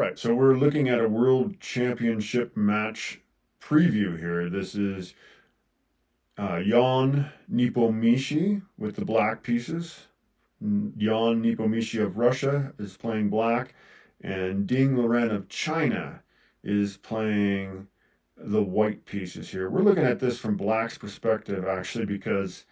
Right. So we're looking at a world championship match preview here. This is Ian Nepomniachtchi with the black pieces. Ian Nepomniachtchi of Russia is playing black, and Ding Liren of China is playing the white pieces here. We're looking at this from black's perspective, actually, because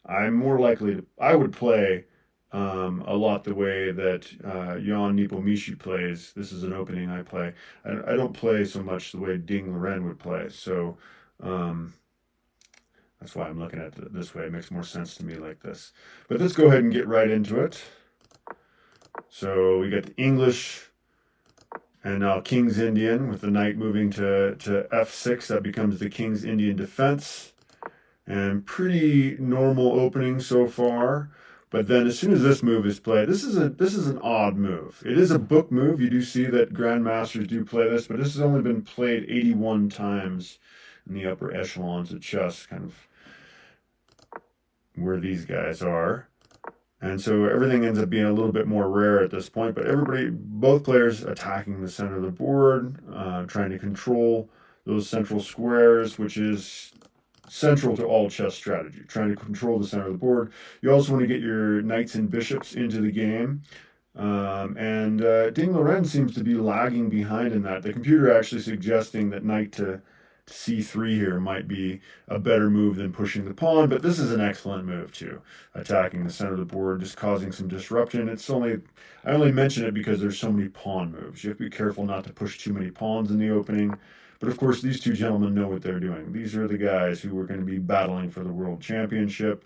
I'm more likely I would play a lot the way that Ian Nepomniachtchi plays. This is an opening I play. I don't play so much the way Ding Liren would play. So um, that's why I'm looking at it this way. It makes more sense to me like this. But let's go ahead and get right into it. So we got the English and now King's Indian with the knight moving to f6. That becomes the King's Indian defense. And pretty normal opening so far. But then as soon as this move is played, this is an odd move. It is a book move. You do see that grandmasters do play this, but this has only been played 81 times in the upper echelons of chess, kind of where these guys are. And so everything ends up being a little bit more rare at this point, but both players attacking the center of the board, trying to control those central squares, which is central to all chess strategy, trying to control the center of the board. You also want to get your knights and bishops into the game. Ding Liren seems to be lagging behind in that. The computer actually suggesting that knight to c3 here might be a better move than pushing the pawn, but this is an excellent move too, attacking the center of the board, just causing some disruption. I only mention it because there's so many pawn moves. You have to be careful not to push too many pawns in the opening. But of course, these two gentlemen know what they're doing. These are the guys who are going to be battling for the world championship.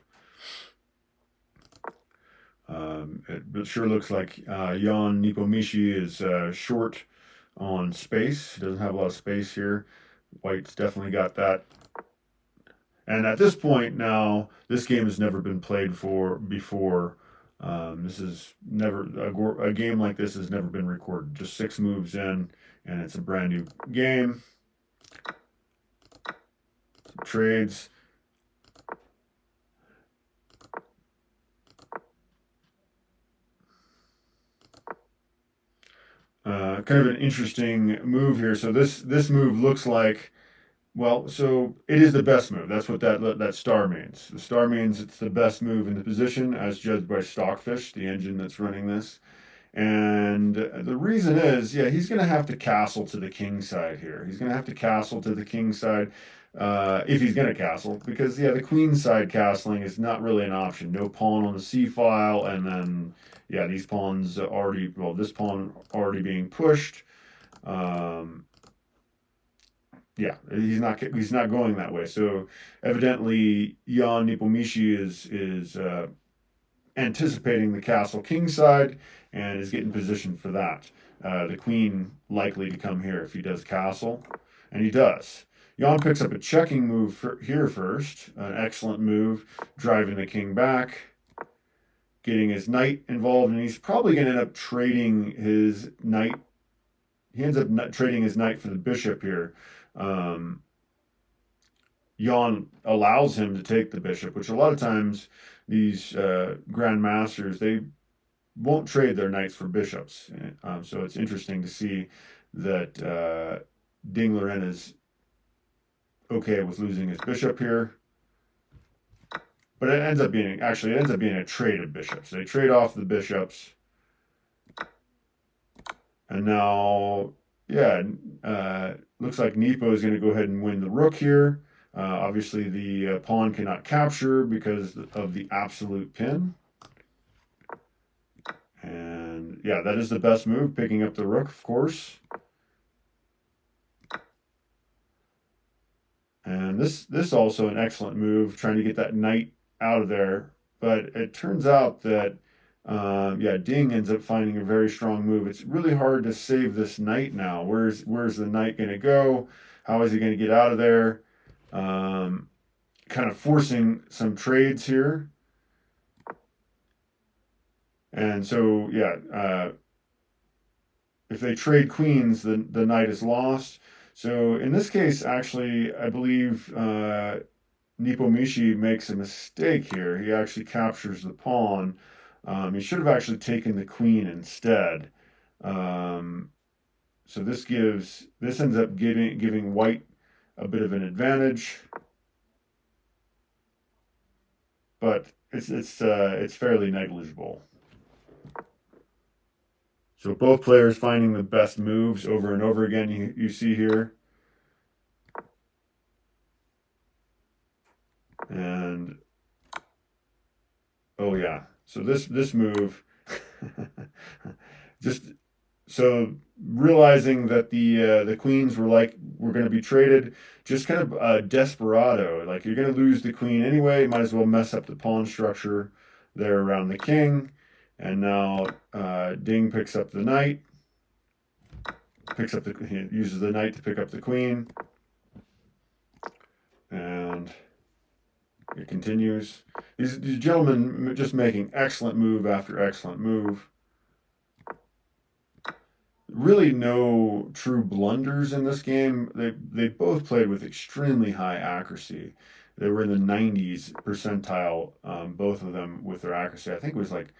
It sure looks like Ian Nepomniachtchi is short on space. He doesn't have a lot of space here. White's definitely got that. And at this point now, this game has never been played for before. This is never a game like this has never been recorded. Just 6 moves in, and it's a brand new game. Trades. Kind of an interesting move here. So this move looks like, well, so it is the best move. That's what that star means. The star means it's the best move in the position, as judged by Stockfish, the engine that's running this. And the reason is, yeah, he's going to have to castle to the king side here. He's going to have to castle to the king side if he's going to castle, because, yeah, the queen side castling is not really an option. No pawn on the c file, and then, yeah, these pawns already, well, this pawn already being pushed. Yeah, he's not going that way. So evidently, Ian Nepomniachtchi is anticipating the castle king side and is getting positioned for that. The queen likely to come here if he does castle, and he does. Jan picks up a checking move here first, an excellent move, driving the king back, getting his knight involved, and he's probably going to end up trading his knight. He ends up trading his knight for the bishop here. Jan allows him to take the bishop, which a lot of times these grandmasters, they won't trade their knights for bishops. So it's interesting to see that Ding Liren is okay with losing his bishop here. But it ends up being a trade of bishops. They trade off the bishops. And now, yeah, looks like Nepo is going to go ahead and win the rook here. Obviously, the pawn cannot capture because of the absolute pin. And yeah, that is the best move, picking up the rook, of course. And this also an excellent move, trying to get that knight out of there. But it turns out that, yeah, Ding ends up finding a very strong move. It's really hard to save this knight now. Where's the knight going to go? How is he going to get out of there? Kind of forcing some trades here. And so, yeah, if they trade queens, the knight is lost. So in this case, actually, I believe Nepomniachtchi makes a mistake here. He actually captures the pawn. He should have actually taken the queen instead. So this ends up giving white a bit of an advantage, but it's fairly negligible. So both players finding the best moves over and over again. You see here, and oh yeah. So this move, just so realizing that the queens were going to be traded, just kind of desperado. Like you're going to lose the queen anyway, might as well mess up the pawn structure there around the king. And now Ding picks up the knight, he uses the knight to pick up the queen, and it continues. These gentlemen just making excellent move after excellent move. Really no true blunders in this game. They both played with extremely high accuracy. They were in the 90s percentile, both of them with their accuracy. I think it was like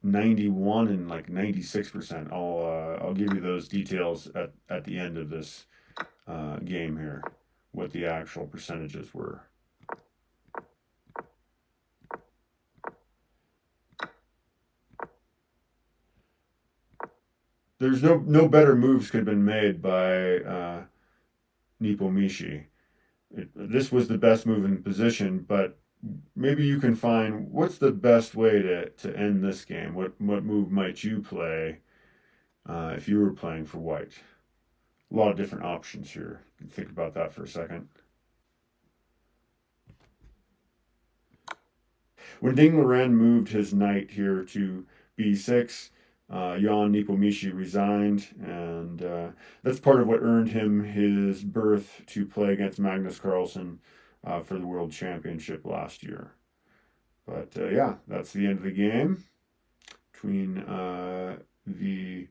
91 and like 96%. I'll give you those details at the end of this game here, what the actual percentages were. There's no better moves could have been made by Nepomniachtchi. This was the best move in position, but maybe you can find what's the best way to end this game. What move might you play if you were playing for white? A lot of different options here. Think about that for a second. When Ding Liren moved his knight here to b6, Ian Nepomniachtchi resigned, and that's part of what earned him his berth to play against Magnus Carlsen for the World Championship last year. But yeah, that's the end of the game between the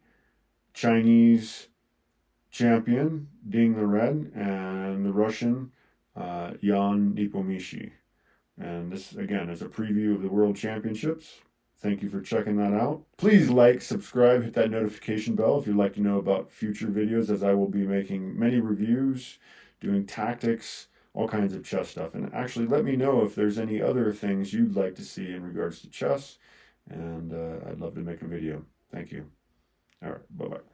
Chinese champion, Ding Liren, and the Russian, Ian Nepomniachtchi. And this, again, is a preview of the World Championships. Thank you for checking that out. Please like, subscribe, hit that notification bell if you'd like to know about future videos, as I will be making many reviews, doing tactics, all kinds of chess stuff. And actually, let me know if there's any other things you'd like to see in regards to chess, and I'd love to make a video. Thank you. All right, bye-bye.